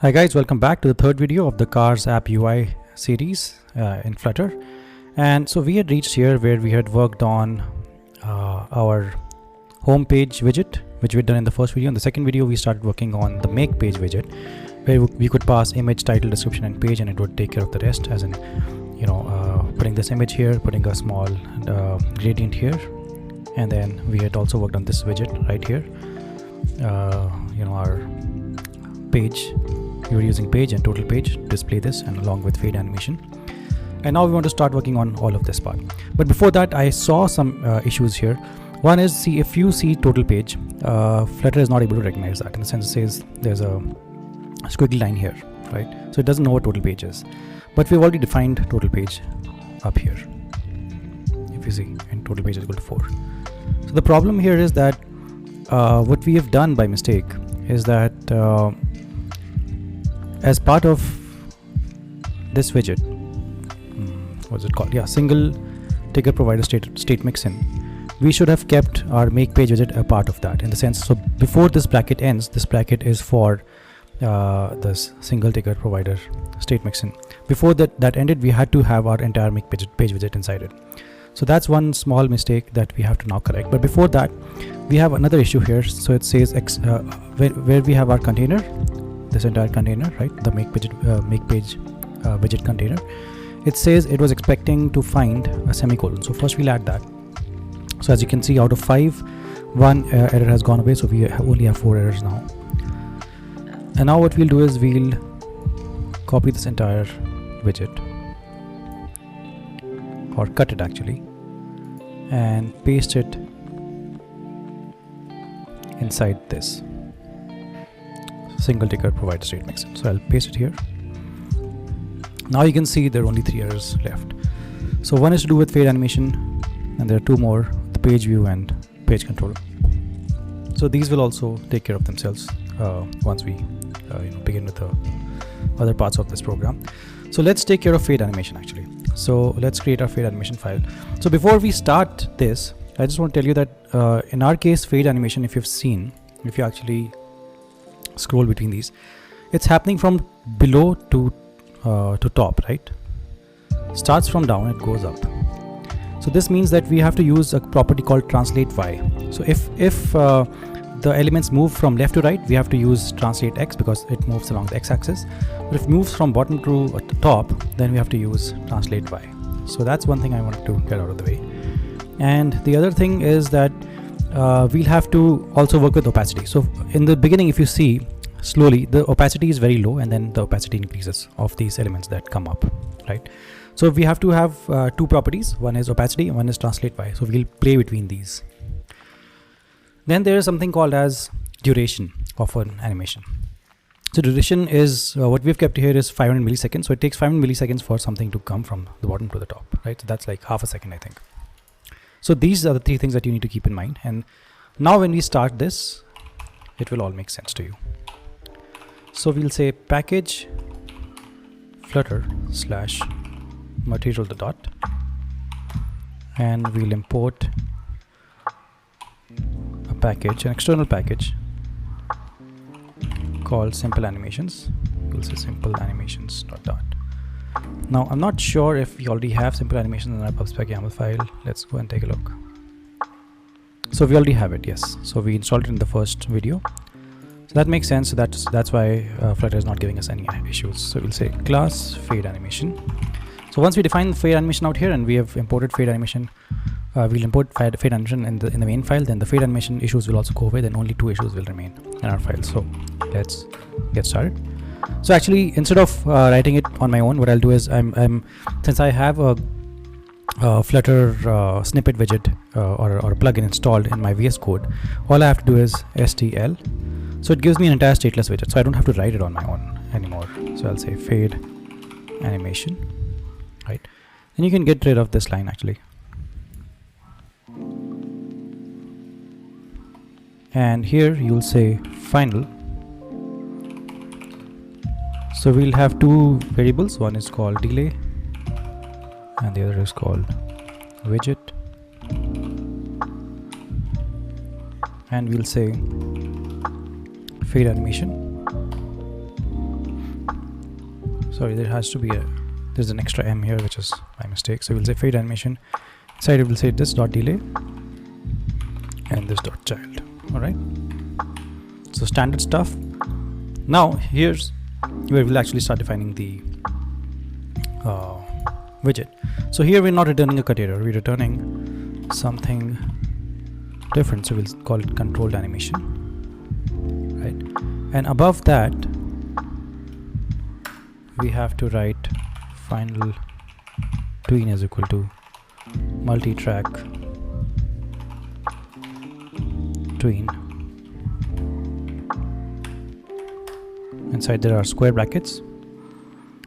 Hi guys, welcome back to the third video of the Cars App UI series in Flutter. And so we had reached here where we had worked on our home page widget, which we'd done in the first video. In the second video, we started working on the make page widget, where we could pass image, title, description, and page, and it would take care of the rest, as in, putting this image here, putting a small gradient here, and then we had also worked on this widget right here. Our page. We were using page and total page to display this, and along with fade animation. And now we want to start working on all of this part. But before that, I saw some issues here. One is, see, if you see total page, Flutter is not able to recognize that. In the sense, it says there's a squiggly line here, right? So it doesn't know what total page is. But we've already defined total page up here. If you see, and total page is equal to 4. So the problem here is that what we have done by mistake is that as part of this widget, what's it called? Yeah, single ticket provider state mixin. We should have kept our make page widget a part of that, in the sense, so before this bracket ends, this bracket is for this single ticket provider state mixin. Before that ended, we had to have our entire make page widget inside it. So that's one small mistake that we have to now correct. But before that, we have another issue here. So it says where we have our container, this entire container, right? The make page widget container. It says it was expecting to find a semicolon. So first we'll add that. So as you can see, out of 5, 1 error has gone away. So we only have 4 errors now. And now what we'll do is we'll copy this entire widget, or cut it actually, and paste it inside this single ticket provider state mixin. So I'll paste it here. Now you can see there are only 3 errors left. So one is to do with fade animation, and there are 2 more, the page view and page controller. So these will also take care of themselves once we begin with the other parts of this program. So let's take care of fade animation actually. So let's create our fade animation file. So before we start this, I just want to tell you that in our case, fade animation, if you actually scroll between these, it's happening from below to top, right? Starts from down, it goes up. So this means that we have to use a property called translate y. So if the elements move from left to right, we have to use translate x, because it moves along the x-axis. But if it moves from bottom to top, then we have to use translate y. So that's one thing I wanted to get out of the way. And the other thing is that we'll have to also work with opacity. So in the beginning, if you see, slowly the opacity is very low, and then the opacity increases of these elements that come up, right? So we have to have 2 properties. One is opacity and one is translate y. So we'll play between these. Then there is something called as duration of an animation. So duration is what we've kept here is 500 milliseconds. So it takes 500 milliseconds for something to come from the bottom to the top, right? So that's like half a second, I think. So these are the 3 things that you need to keep in mind. And now when we start this, it will all make sense to you. So we'll say package flutter / material dot, and we'll import a package, an external package called simple animations. We'll say simple animations dot. Now I'm not sure if we already have simple animations in our pubspec YAML file. Let's go and take a look. So we already have it, yes. So we installed it in the first video. So that makes sense. So that's why Flutter is not giving us any issues. So we'll say class fade animation. So once we define fade animation out here, and we have imported fade animation, we'll import fade animation in the main file. Then the fade animation issues will also go away. Then only 2 issues will remain in our file. So let's get started. So actually, instead of writing it on my own, what I'll do is since I have a Flutter snippet widget or a plugin installed in my VS Code, all I have to do is stl. So it gives me an entire stateless widget. So I don't have to write it on my own anymore. So I'll say fade animation, right? Then you can get rid of this line actually. And here you'll say final. So we'll have 2 variables. One is called delay and the other is called widget. And we'll say fade animation sorry, there has to be there's an extra M here, which is my mistake. So we'll say fade animation. Inside it will say this dot delay and this dot child. All right. So standard stuff. Now here's where we'll actually start defining the widget. So here we're not returning a cut error, we're returning something different. So we'll call it controlled animation, right? And above that we have to write final tween is equal to multi-track tween. Inside there are square brackets,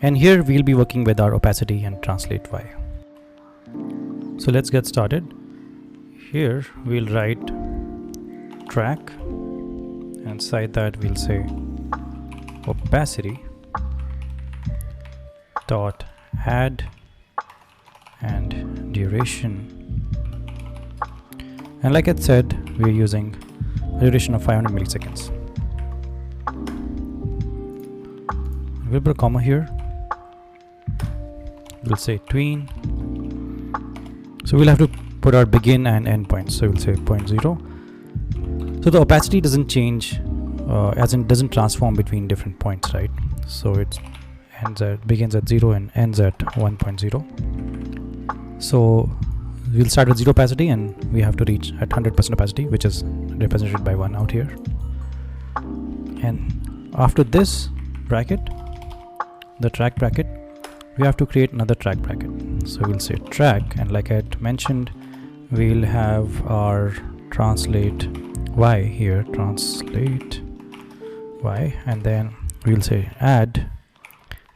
and here we'll be working with our opacity and translate Y. So let's get started. Here we'll write track, and inside that we'll say opacity dot add and duration, and like I said, we're using a duration of 500 milliseconds. We'll put a comma here. We'll say tween. So we'll have to put our begin and end points. So we'll say 0.0. So the opacity doesn't change, as in doesn't transform between different points, right? So it begins at 0 and ends at 1.0. So we'll start with 0 opacity, and we have to reach at 100% opacity, which is represented by 1 out here. And after this bracket, the track bracket, we have to create another track bracket. So we'll say track, and like I had mentioned, we'll have our translate Y here, translate Y, and then we'll say add.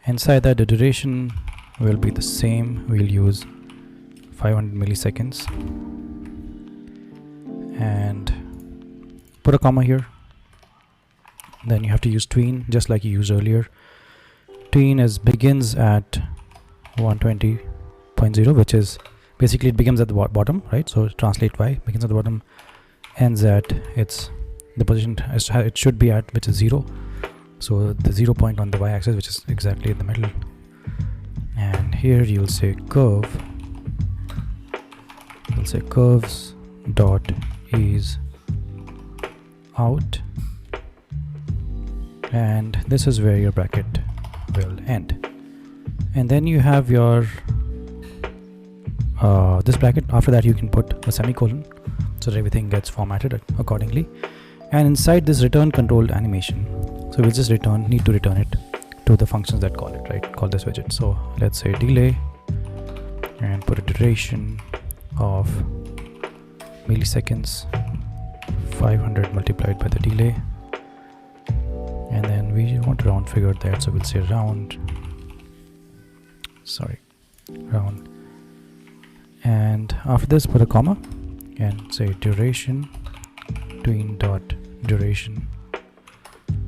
Inside that, the duration will be the same. We'll use 500 milliseconds and put a comma here. Then you have to use tween just like you used earlier. Tween begins at 120.0, which is basically it begins at the bottom, right? So translate Y begins at the bottom, ends at the position it should be at, which is 0. So the 0 point on the Y axis, which is exactly in the middle. And here you'll say curve. We'll say curves dot ease out, and this is where your bracket will end. And then you have your this bracket. After that you can put a semicolon so that everything gets formatted accordingly. And inside this return controlled animation, so we'll just need to return it to the functions that call it, right? Call this widget. So let's say delay and put a duration of milliseconds, 500 multiplied by the delay, and then we want to round figure that, so we'll say round, and after this put a comma and say duration tween dot duration,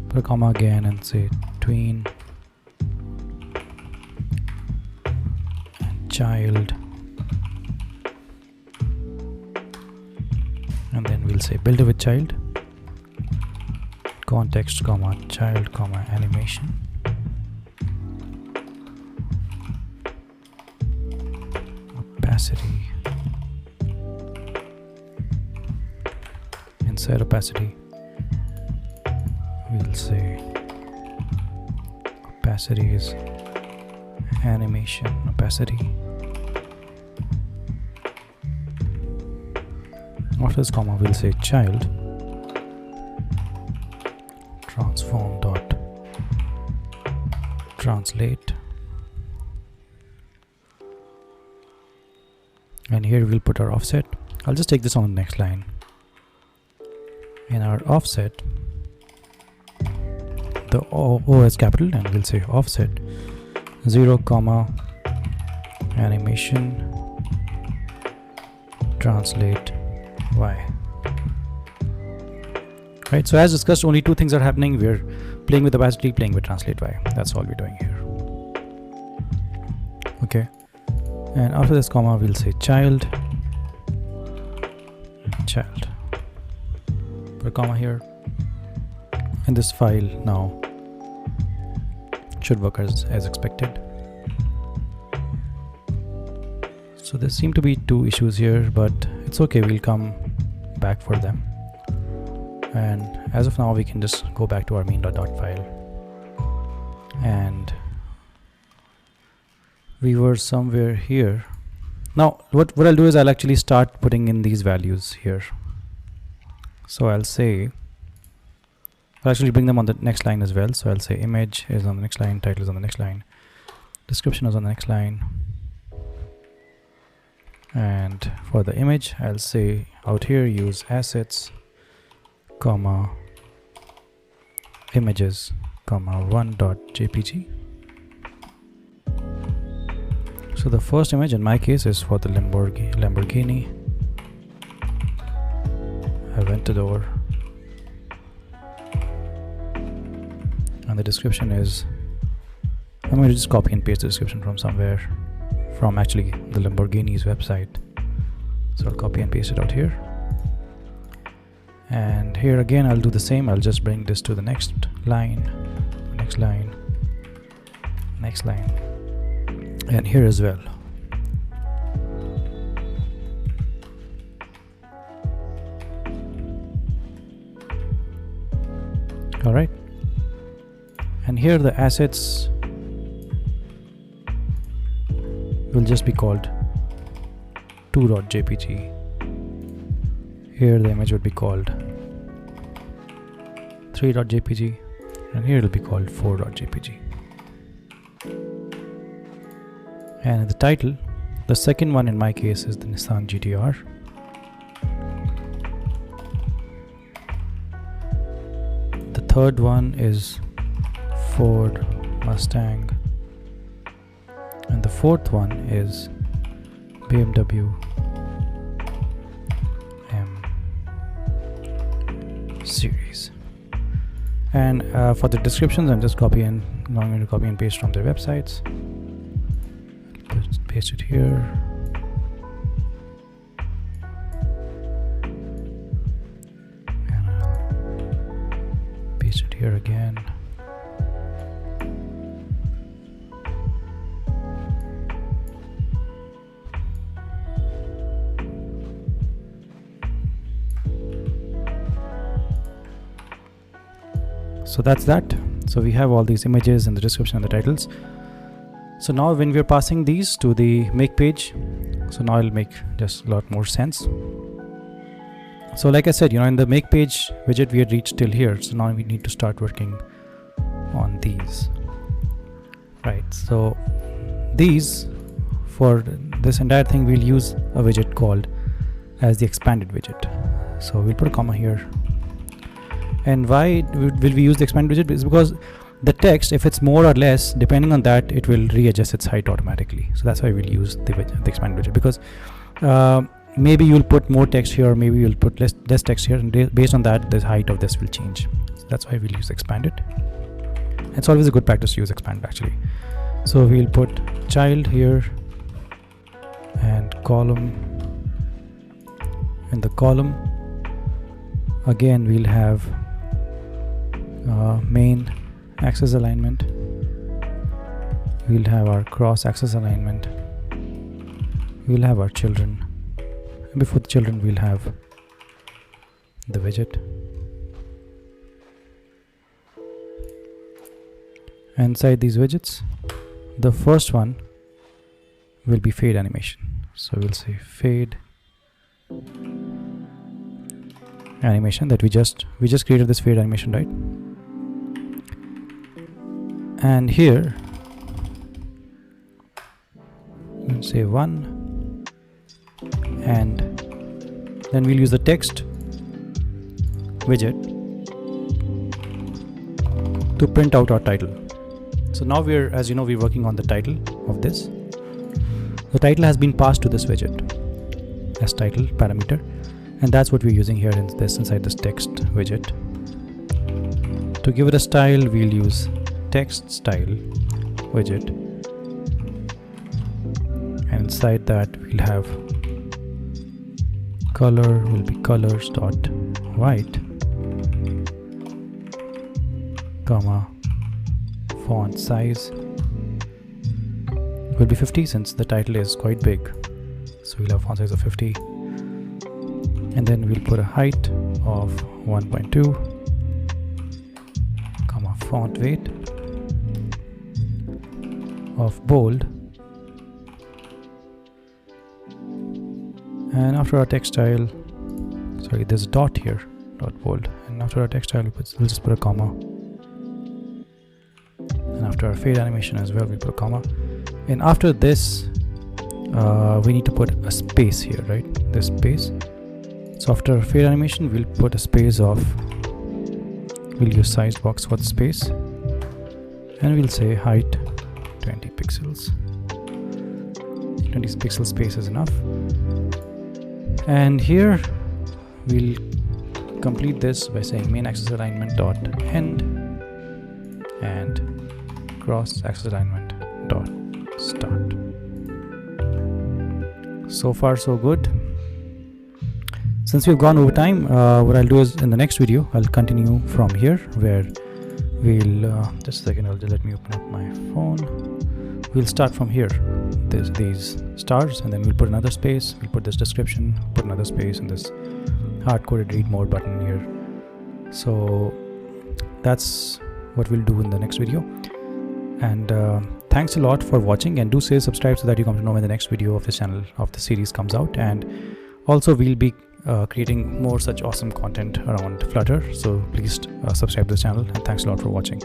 put a comma again and say tween and child, and then we'll say builder with child, context comma child comma animation, opacity, inside opacity we'll say opacity is animation opacity. After this comma we'll say child transform dot translate, and here we'll put our offset. I'll just take this on the next line. In our offset, the O is capital, and we'll say offset 0 comma animation translate Y. Right, so as discussed, only two things are happening. We're playing with opacity, playing with translate Y. That's all we're doing here. Okay, and after this comma we'll say child, put a comma here, and this file now Should work as expected. So there seem to be two issues here, but it's okay, we'll come back for them. And as of now, we can just go back to our main.dot file. And we were somewhere here. Now what I'll do is I'll actually start putting in these values here. So I'll say, I'll actually bring them on the next line as well. So I'll say image is on the next line, title is on the next line, description is on the next line. And for the image, I'll say out here use assets, comma, images, comma, 1.jpg. So the first image in my case is for the Lamborghini Aventador, and the description is, I'm going to just copy and paste the description from somewhere, from actually the Lamborghini's website. So I'll copy and paste it out here. And here again I'll do the same. I'll just bring this to the next line, next line, next line, and here as well. All right, and here the assets will just be called 2.jpg. Here the image would be called 3.jpg, and here it will be called 4.jpg. And the title, the second one in my case is the Nissan GTR. The third one is Ford Mustang, and the fourth one is BMW M series. And for the descriptions, I'm just going to copy and paste from their websites. Just paste it here. And I'll paste it here again. So that's that. So we have all these images and the description and the titles. So now when we're passing these to the make page, so now it'll make just a lot more sense. So like I said, in the make page widget we had reached till here. So now we need to start working on these. Right, so these, for this entire thing, we'll use a widget called as the expanded widget. So we'll put a comma here. And why will we use the expand widget? Is because the text, if it's more or less, depending on that, it will readjust its height automatically. So that's why we'll use the expand widget, because maybe you'll put more text here, or maybe you'll put less text here, and based on that, the height of this will change. So that's why we'll use expanded. It's always a good practice to use expand actually. So we'll put child here and column. In the column, again we'll have main axis alignment, we'll have our cross axis alignment, we'll have our children, and before the children we'll have the widget, and inside these widgets the first one will be fade animation. So we'll say fade animation, that we just created this fade animation, right? And here we'll say 1, and then we'll use the text widget to print out our title. So now we're, as you know, we're working on the title of this. The title has been passed to this widget as title parameter, and that's what we're using here inside this text widget. To give it a style, we'll use text style widget, and inside that we'll have color will be colors dot white, comma font size will be 50 since the title is quite big. So we'll have font size of 50. And then we'll put a height of 1.2, comma, font weight of bold. And after our text style, sorry, there's a dot here, dot bold. And after our text style, we'll just put a comma. And after our fade animation as well, we put a comma. And after this, we need to put a space here, right? This space. So after fade animation, we'll put a space of, we'll use size box for the space, and we'll say height 20 pixels. 20 pixel space is enough. And here we'll complete this by saying main axis alignment dot end and cross axis alignment dot start. So far so good. Since we've gone over time, what I'll do is in the next video I'll continue from here, where we'll just a second, let me open up my phone. We'll start from here, these stars, and then we'll put another space, we'll put this description, put another space, and this hard-coded read more button here. So that's what we'll do in the next video. And thanks a lot for watching, and do say subscribe so that you come to know when the next video of this channel, of the series, comes out. And also we'll be creating more such awesome content around Flutter, so please subscribe to this channel, and thanks a lot for watching.